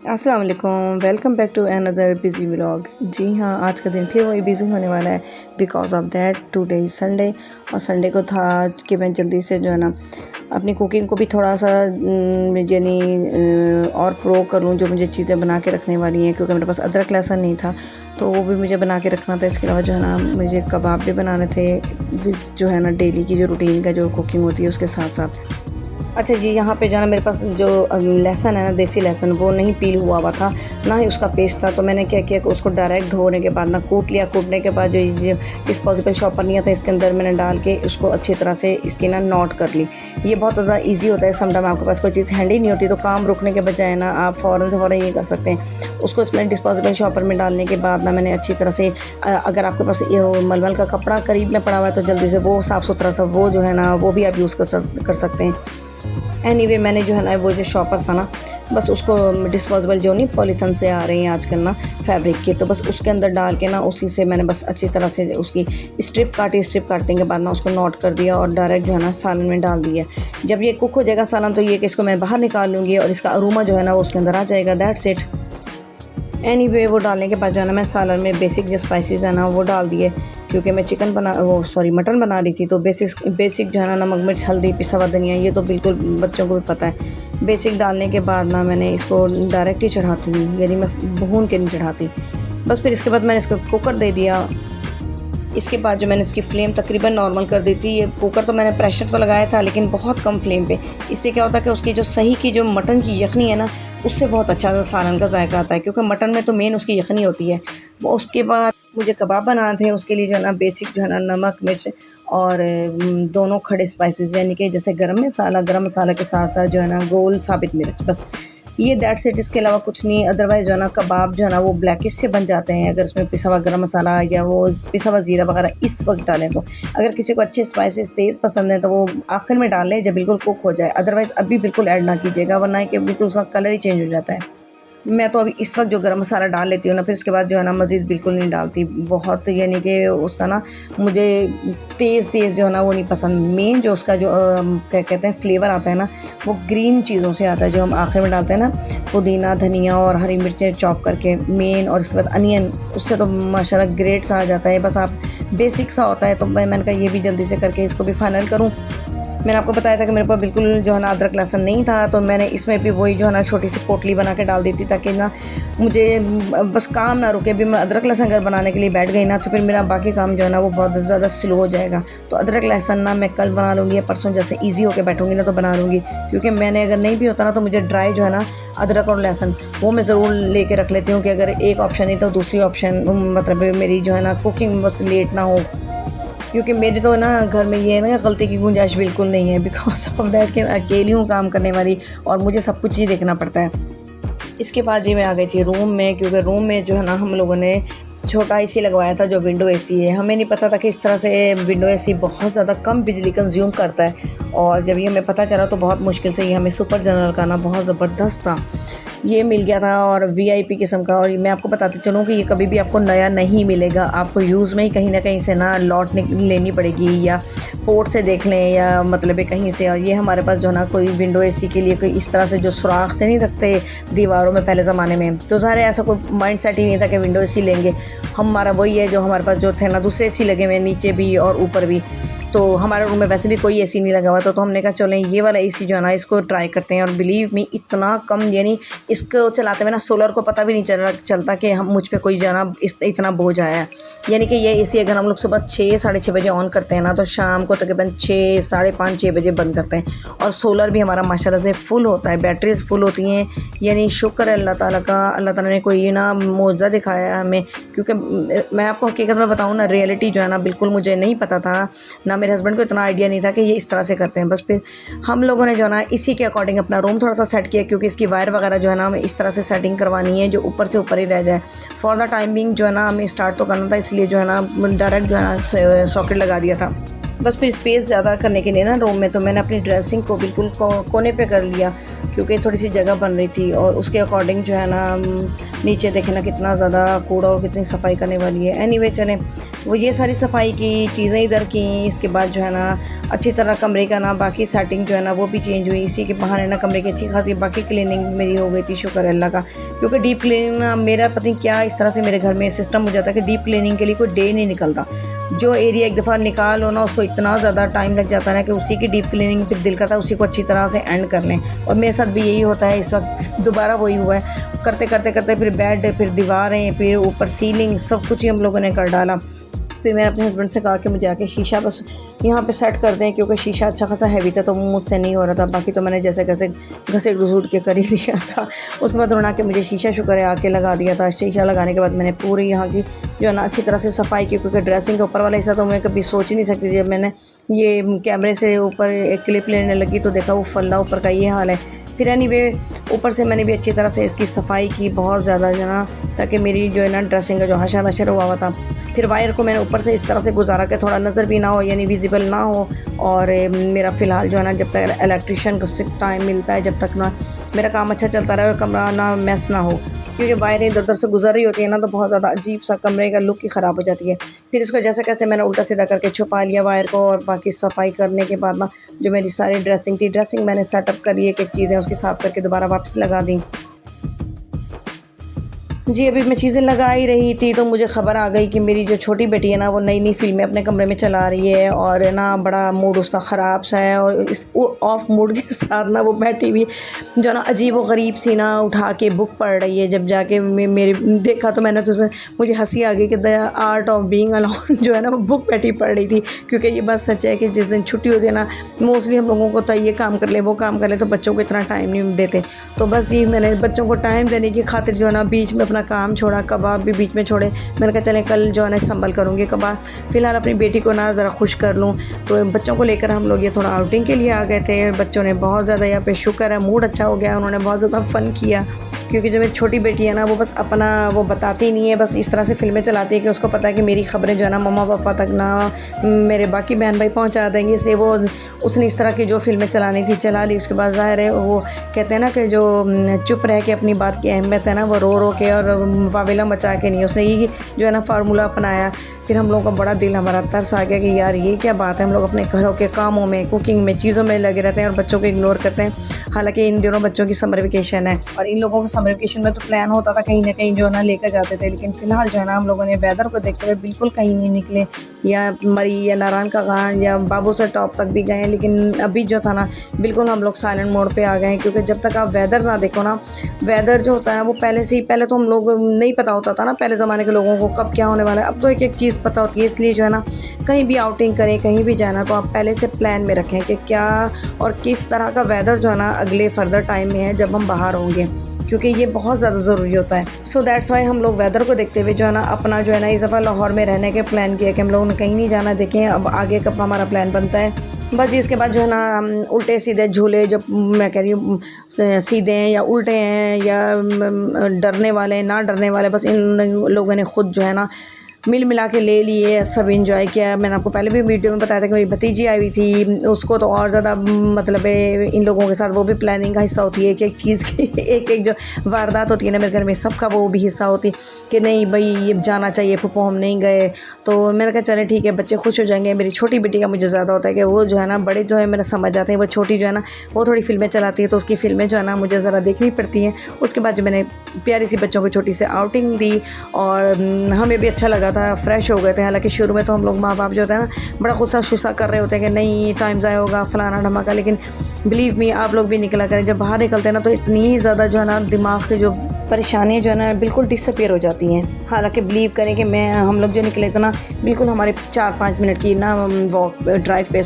अस्सलाम वालेकुम, welcome back to another busy vlog. जी हाँ, आज का दिन फिर वही बिज़ी होने वाला है because of that today is Sunday. और संडे को था कि मैं जल्दी से जो है ना अपनी कुकिंग को भी थोड़ा सा यानी और प्रो कर लूँ, जो मुझे चीज़ें बना के रखने वाली हैं, क्योंकि मेरे पास अदरक लहसुन नहीं था तो वो भी मुझे बना के रखना था। इसके अलावा जो है ना मुझे कबाब भी बनाने थे, जो है ना डेली की जो रूटीन का जो कुकिंग होती है उसके साथ साथ। अच्छा जी, यहाँ पे जो है ना मेरे पास जो लहसुन है ना, देसी लहसुन, वो नहीं पील हुआ था, ना ही उसका पेस्ट था। तो मैंने क्या किया कि उसको डायरेक्ट धोने के बाद ना कूट लिया। कूटने के बाद जो डिस्पोजेबल शॉपर नहीं आता, इसके अंदर मैंने डाल के उसको अच्छी तरह से इसकी ना नोट कर ली। ये बहुत ज़्यादा ईजी होता है। समटाइम आपके पास कोई चीज़ हैंडी नहीं होती तो काम रुकने के बजाय ना आप फ़ौरन से फ़ौरन ये कर सकते हैं। उसको इसमें डिस्पोजेबल शॉपर में डालने के बाद ना मैंने अच्छी तरह से अगर आपके पास मलमल का कपड़ा करीब में पड़ा हुआ है तो जल्दी से वो साफ़ सुथरा सा वो जो है ना वो भी आप यूज़ कर सकते हैं। एनीवे मैंने जो है ना वो जो शॉपर था ना, बस उसको डिस्पोजेबल जो नहीं पॉलीथीन से आ रही हैं आजकल ना फैब्रिक के, तो बस उसके अंदर डाल के ना उसी से मैंने बस अच्छी तरह से उसकी स्ट्रिप काटी। स्ट्रिप काटने के बाद ना उसको नोट कर दिया और डायरेक्ट जो है ना सालन में डाल दिया। जब ये कुक हो जाएगा सालन तो ये कि इसको मैं बाहर निकाल लूँगी और इसका अरोमा जो है ना वो उसके अंदर आ जाएगा। That's it. एनीवे वो डालने के बाद जो है ना मैं सालन में बेसिक जो स्पाइसेस है ना वो डाल दिए, क्योंकि मैं मटन बना रही थी। तो बेसिक जो है ना नमक मिर्च हल्दी पिसा हुआ धनिया, ये तो बिल्कुल बच्चों को भी पता है। बेसिक डालने के बाद ना मैंने इसको डायरेक्ट ही चढ़ाती हूँ, यानी मैं भून के नहीं चढ़ाती। बस फिर इसके बाद मैंने इसको कुकर दे दिया। इसके बाद जो मैंने इसकी फ्लेम तकरीबन नॉर्मल कर दी थी। ये कुकर तो मैंने प्रेशर तो लगाया था लेकिन बहुत कम फ्लेम पे। इससे क्या होता है कि उसकी जो सही की जो मटन की यखनी है ना, उससे बहुत अच्छा सालन का जायका आता है, क्योंकि मटन में तो मेन उसकी यखनी होती है। वो उसके बाद मुझे कबाब बनाने थे, उसके लिए जो है ना बेसिक जो है ना नमक मिर्च और दोनों खड़े स्पाइसेस, यानी कि जैसे गरम मसाला के साथ साथ जो है ना गोल साबित मिर्च, बस ये दैट्स इट। इसके अलावा कुछ नहीं। अदरवाइज़ जो है ना कबाब जो है ना वो ब्लैकिश से बन जाते हैं अगर उसमें पिसा हुआ गरम मसाला या वो पिसा हुआ ज़ीरा वगैरह इस वक्त डालें। तो अगर किसी को अच्छे स्पाइसेस तेज़ पसंद है तो वो आखिर में डाल लें जब बिल्कुल कुक हो जाए। अदरवाइज़ अभी बिल्कुल ऐड ना कीजिएगा, वरना है कि बिल्कुल उसका कलर ही चेंज हो जाता है। मैं तो अभी इस वक्त जो गरम मसाला डाल लेती हूँ ना, फिर उसके बाद जो है ना मज़ीद बिल्कुल नहीं डालती बहुत, यानी कि उसका ना मुझे तेज़ जो है ना वो नहीं पसंद। मेन जो उसका जो क्या कहते हैं फ्लेवर आता है ना, वो ग्रीन चीज़ों से आता है, जो हम आखिर में डालते हैं ना, पुदीना धनिया और हरी मिर्चें चॉप करके मेन, और इसके बाद अनियन, उससे तो माशाल्लाह ग्रेट सा आ जाता है। बस आप बेसिक सा होता है। तो मैंने कहा ये भी जल्दी से करके इसको भी फाइनल करूँ। मैंने आपको बताया था कि मेरे पास बिल्कुल जो है ना अदरक लहसुन नहीं था, तो मैंने इसमें भी वही जो है ना छोटी सी पोटली बना के डाल दी थी, ताकि ना मुझे बस काम ना रुके। भी मैं अदरक लहसुन अगर बनाने के लिए बैठ गई ना तो फिर मेरा बाकी काम जो है ना वो बहुत ज़्यादा स्लो हो जाएगा। तो अदरक लहसुन ना मैं कल बना लूँगी या परसों, जैसे ईजी होकर बैठूँगी ना तो बना लूँगी, क्योंकि मैंने अगर नहीं भी होता ना तो मुझे ड्राई जो है ना अदरक और लहसुन वो मैं ज़रूर लेके रख लेती हूँ, कि अगर एक ऑप्शन नहीं तो दूसरी ऑप्शन, मतलब मेरी जो है ना कुकिंग बस लेट ना हो। क्योंकि मेरे तो ना घर में ये है ना गलती की गुंजाइश बिल्कुल नहीं है, बिकॉज ऑफ दैट कि मैं अकेली हूँ काम करने वाली और मुझे सब कुछ ही देखना पड़ता है। इसके बाद जी मैं आ गई थी रूम में, क्योंकि रूम में जो है ना हम लोगों ने छोटा एसी लगवाया था जो विंडो एसी है। हमें नहीं पता था कि इस तरह से विंडो एसी बहुत ज़्यादा कम बिजली कंज्यूम करता है, और जब ये हमें पता चला तो बहुत मुश्किल से ये हमें सुपर जनरल का ना बहुत ज़बरदस्त था ये मिल गया था, और वीआईपी किस्म का। और मैं आपको बताती चलूँ कि ये कभी भी आपको नया नहीं मिलेगा, आपको यूज़ में ही कहीं ना कहीं से ना लॉट लेनी पड़ेगी, या पोर्ट से देख लें, या मतलब कहीं से। और ये हमारे पास जो है ना कोई विंडो एसी के लिए कोई इस तरह से जो सुराख से नहीं रखते दीवारों में पहले ज़माने में, तो सारे ऐसा कोई माइंड सेट ही नहीं था कि विंडो एसी लेंगे। हमारा वही है जो हमारे पास जो थे ना दूसरे एसी लगे हुए नीचे भी और ऊपर भी। तो हमारे रूम में वैसे भी कोई एसी नहीं लगा हुआ था, तो हमने कहा चलें ये वाला एसी जो है ना इसको ट्राई करते हैं। और बिलीव मी इतना कम, यानी इसको चलाते हुए ना सोलर को पता भी नहीं चलता कि हम मुझ पे कोई जो है ना इतना बोझ आया है। यानी कि ये एसी अगर हम लोग सुबह 6 साढ़े 6 बजे ऑन करते हैं ना, तो शाम को तकरीबन 6 साढ़े 5 6 बजे बंद करते हैं। और सोलर भी हमारा माशाल्लाह से फुल होता है, बैटरीज फुल होती हैं। यानी शुक्र है अल्लाह ताला का, अल्लाह ताला ने कोई ना मौजज़ा दिखाया है हमें। क्योंकि मैं आपको हकीकत में बताऊँ ना, रियलिटी जो है ना बिल्कुल मुझे नहीं पता था, ना मेरे हस्बैंड को इतना आइडिया नहीं था कि ये इस तरह से करते हैं। बस फिर हम लोगों ने जो है ना इसी के अकॉर्डिंग अपना रूम थोड़ा सा सेट किया, क्योंकि इसकी वायर वगैरह जो है ना हमें इस तरह से सेटिंग करवानी है जो ऊपर से ऊपर ही रह जाए। फॉर द टाइमिंग जो है ना हमें स्टार्ट तो करना था, इसलिए जो है ना डायरेक्ट जो है ना सॉकेट लगा दिया था। बस फिर स्पेस ज़्यादा करने के लिए ना रूम में, तो मैंने अपनी ड्रेसिंग को बिल्कुल कोने पे कर लिया, क्योंकि थोड़ी सी जगह बन रही थी और उसके अकॉर्डिंग जो है ना नीचे देखे ना कितना ज़्यादा कूड़ा और कितनी सफाई करने वाली है। एनीवे चलें, वो ये सारी सफाई की चीज़ें इधर की। इसके बाद जो है ना अच्छी तरह कमरे का ना बाकी सेटिंग जो है ना वो भी चेंज हुई। इसी के बहाने ना कमरे की अच्छी खासी बाकी क्लीनिंग मेरी हो गई थी, शुक्र अल्लाह का। क्योंकि डीप क्लीनिंग ना मेरा पता नहीं क्या इस तरह से मेरे घर में सिस्टम हो जाता है कि डीप क्लीनिंग के लिए कोई डे नहीं निकलता। जो एरिया एक दफ़ा निकालो ना उसको इतना ज़्यादा टाइम लग जाता है ना कि उसी की डीप क्लीनिंग फिर दिल करता है उसी को अच्छी तरह से एंड कर लें। और मेरे साथ भी यही होता है, इस वक्त दोबारा वही हुआ है। करते करते करते फिर बेड, फिर दीवारें, फिर ऊपर सीलिंग, सब कुछ ही हम लोगों ने कर डाला। फिर मैंने अपने हस्बैंड से कहा कि मुझे आके शीशा बस यहाँ पे सेट कर दें, क्योंकि शीशा अच्छा खासा हैवी था तो मुझसे नहीं हो रहा था। बाकी तो मैंने जैसे कैसे घसीट घसूट के कर ही लिया था। उसके बाद उन्होंने आके मुझे शीशा शुक्र है आके लगा दिया था। शीशा लगाने के बाद मैंने पूरी यहाँ की जो है ना अच्छी तरह से सफाई की, क्योंकि ड्रेसिंग के ऊपर वाला हिस्सा तो मैं कभी सोच ही नहीं सकती थी। जब मैंने ये कैमरे से ऊपर एक क्लिप लेने लगी तो देखा वो फल्ला ऊपर का ये हाल है। फिर एनीवे ऊपर से मैंने भी अच्छी तरह से इसकी सफाई की बहुत ज़्यादा जो ना, ताकि मेरी जो है ना ड्रेसिंग का जो हशर नशर हुआ था। फिर वायर को मैंने ऊपर से इस तरह से गुजारा कि थोड़ा नज़र भी ना हो, यानी विजिबल ना हो। और मेरा फ़िलहाल जो है ना जब तक इलेक्ट्रिशियन को टाइम मिलता है, जब तक ना मेरा काम अच्छा चलता रहे और कमरा ना मैस ना हो, क्योंकि वायरें इधर उधर से गुजर रही होती है ना तो बहुत ज़्यादा अजीब सा कमरे का लुक ही ख़राब हो जाती है। फिर इसको जैसे कैसे मैंने उल्टा सीधा करके छुपा लिया वायर को। और बाकी सफाई करने के बाद ना जो मेरी सारी ड्रेसिंग थी, ड्रेसिंग मैंने सेटअप करी, एक एक चीज़ें उसकी साफ़ करके दोबारा वापस लगा दी। जी, अभी मैं चीज़ें लगा ही रही थी तो मुझे ख़बर आ गई कि मेरी जो छोटी बेटी है ना वो नई नई फ़िल्में अपने कमरे में चला रही है और ना बड़ा मूड उसका ख़राब सा है। और इस ऑफ मूड के साथ ना वो बैठी हुई जो ना अजीब व गरीब सी ना उठा के बुक पढ़ रही है। जब जाके मेरे देखा तो मैंने तो मुझे हंसी आ गई कि the art of being alone जो है ना वो बुक बैठी पढ़ रही थी। क्योंकि ये बात सच है कि जिस दिन छुट्टी होती है ना मोस्टली हम लोगों को तो ये काम कर ले वो काम कर ले, तो बच्चों को इतना टाइम नहीं देते। तो बस ये मैंने बच्चों को टाइम देने की खातिर जो है ना बीच में अपना काम छोड़ा, कबाब भी बीच में छोड़े। मैंने कहा चलें कल जो है ना संभल करूँगी कबाब, फ़िलहाल अपनी बेटी को ना ज़रा खुश कर लूँ। तो बच्चों को लेकर हम लोग ये थोड़ा आउटिंग के लिए आ गए थे। बच्चों ने बहुत ज़्यादा यहाँ पे शुक्र है मूड अच्छा हो गया, उन्होंने बहुत ज़्यादा फ़न किया। क्योंकि जो मेरी छोटी बेटी है ना वो बस अपना वो बताती नहीं है, बस इस तरह से फ़िल्में चलाती है कि उसको पता है कि मेरी ख़बरें जो है ना मम्मा पापा तक ना मेरे बाकी बहन भाई पहुँचा देंगे। इसलिए वो उसने इस तरह की जो फ़िल्में चलानी थी चला ली। उसके बाद ज़ाहिर है वो कहते हैं ना कि जो चुप रह के अपनी बात की अहमियत है ना वो रो रो के और वावेला मचा के नहीं, उसने ये जो है ना फार्मूला अपनाया। फिर हम लोगों का बड़ा दिल हमारा तरस आ गया कि यार ये क्या बात है, हम लोग अपने घरों के कामों में कुकिंग में चीज़ों में लगे रहते हैं और बच्चों को इग्नोर करते हैं। हालांकि इन दिनों बच्चों की समर वेकेशन है और इन लोगों का समर वेकेशन में तो प्लान होता था कहीं ना कहीं जो है ना लेकर जाते थे, लेकिन फ़िलहाल जो है ना हम लोगों ने वेदर को देखते हुए बिल्कुल कहीं नहीं निकले। या मरी या नारायण का गान या बाबू सर टॉप तक भी गए, लेकिन अभी जो था ना बिल्कुल हम लोग साइलेंट मोड पे आ गए हैं। क्योंकि जब तक आप वेदर ना देखो ना, वेदर जो होता है वो पहले तो हम लोग नहीं पता होता था ना पहले ज़माने के लोगों को कब क्या होने वाला है। अब तो एक एक चीज़ पता होती है। इसलिए जो है ना कहीं भी आउटिंग करें, कहीं भी जाना तो आप पहले से प्लान में रखें कि क्या और किस तरह का वेदर जो है ना अगले फर्दर टाइम में है जब हम बाहर होंगे, क्योंकि ये बहुत ज़्यादा ज़रूरी होता है। सो दैट्स वाई हम लोग वेदर को देखते हुए जो है ना अपना जो है ना इस दफ़ा लाहौर में रहने के प्लान किया कि हम लोगों ने कहीं नहीं जाना। देखें अब आगे कब हमारा प्लान बनता है। बस इसके बाद जो है ना उल्टे सीधे झूले जो मैं कह रही हूँ सीधे हैं या उल्टे हैं या डरने वाले ना डरने वाले, बस इन लोगों ने ख़ुद जो है ना मिल मिला के ले लिए, सब इंजॉय किया। मैंने आपको पहले भी वीडियो में बताया था कि मेरी भतीजी आई हुई थी, उसको तो और ज़्यादा मतलब इन लोगों के साथ वो भी प्लानिंग का हिस्सा होती है। एक एक चीज़ की एक एक जो वारदात होती है ना मेरे घर में सबका वो भी हिस्सा होती कि नहीं भाई ये जाना चाहिए, फूफो हम नहीं गए। तो मैंने कहा चले ठीक है बच्चे खुश हो जाएंगे। मेरी छोटी बेटी का मुझे ज़्यादा होता है कि वो जो है ना बड़े जो है मेरा समझ जाते हैं, वो छोटी जो है ना वो थोड़ी फिल्में चलाती है तो उसकी फ़िल्में जो है ना मुझे ज़रा देखनी पड़ती हैं। उसके बाद जो मैंने प्यारी सी बच्चों को छोटी सी आउटिंग दी और हमें भी अच्छा लगा था, फ्रेश हो गए थे। हालांकि शुरू में तो हम लोग माँ बाप जो होते हैं ना बड़ा गुस्सा शुस्सा कर रहे होते हैं कि नहीं टाइम ज़ाया होगा फलाना ढमाका, लेकिन बिलीव मी आप लोग भी निकला करें। जब बाहर निकलते हैं ना तो इतनी ज़्यादा जो है ना दिमाग की जो परेशानियाँ जो है ना बिल्कुल डिसअपीयर हो जाती हैं। हालांकि बिलीव करें कि हम लोग जो निकले थे ना बिल्कुल हमारे 4-5 मिनट की ना वॉक ड्राइव पे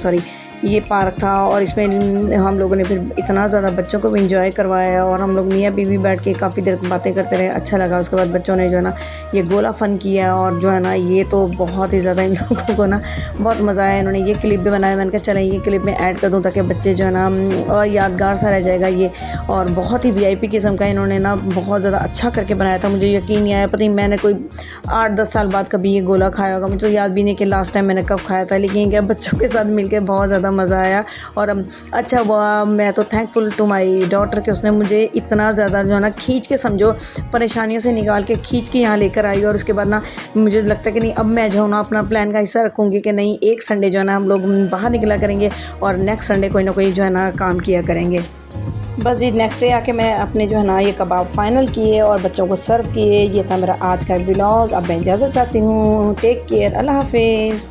ये पार्क था और इसमें हम लोगों ने फिर इतना ज़्यादा बच्चों को भी इंजॉय करवाया और हम लोग मियाँ बीवी बैठ के काफ़ी देर बातें करते रहे, अच्छा लगा। उसके बाद बच्चों ने जो है ना ये गोला फन किया और जो है ना ये तो बहुत ही ज़्यादा इन लोगों को ना बहुत मज़ा आया। इन्होंने ये क्लिप भी बनाया, मैंने कहा चलें ये क्लिप में ऐड कर दूँ ताकि बच्चे जो है ना और यादगार सा रह जाएगा ये। और बहुत ही VIP किस्म का इन्होंने ना बहुत ज़्यादा अच्छा करके बनाया था। मुझे यकीन नहीं आया, पता नहीं मैंने कोई 8-10 साल बाद कभी ये गोला खाया होगा, मुझे तो याद भी नहीं कि लास्ट टाइम मैंने कब खाया था। लेकिन क्या बच्चों के साथ मिलकर बहुत ज़्यादा मज़ा आया और अच्छा हुआ। मैं तो थैंकफुल टू माई डॉटर कि उसने मुझे इतना ज़्यादा जो है ना खींच के, समझो परेशानियों से निकाल के खींच के यहाँ लेकर आई। और उसके बाद ना मुझे लगता है कि नहीं अब मैं जो है ना अपना प्लान का हिस्सा रखूँगी कि नहीं एक संडे जो है ना हम लोग बाहर निकला करेंगे और नेक्स्ट संडे कोई ना कोई जो है ना काम किया करेंगे। बस ये नेक्स्ट डे आके मैं अपने जो है ना ये कबाब फाइनल किए और बच्चों को सर्व किए। ये था मेरा आज का व्लॉग। अब मैं इजाज़त चाहती हूँ। टेक केयर, अल्लाह हाफिज़।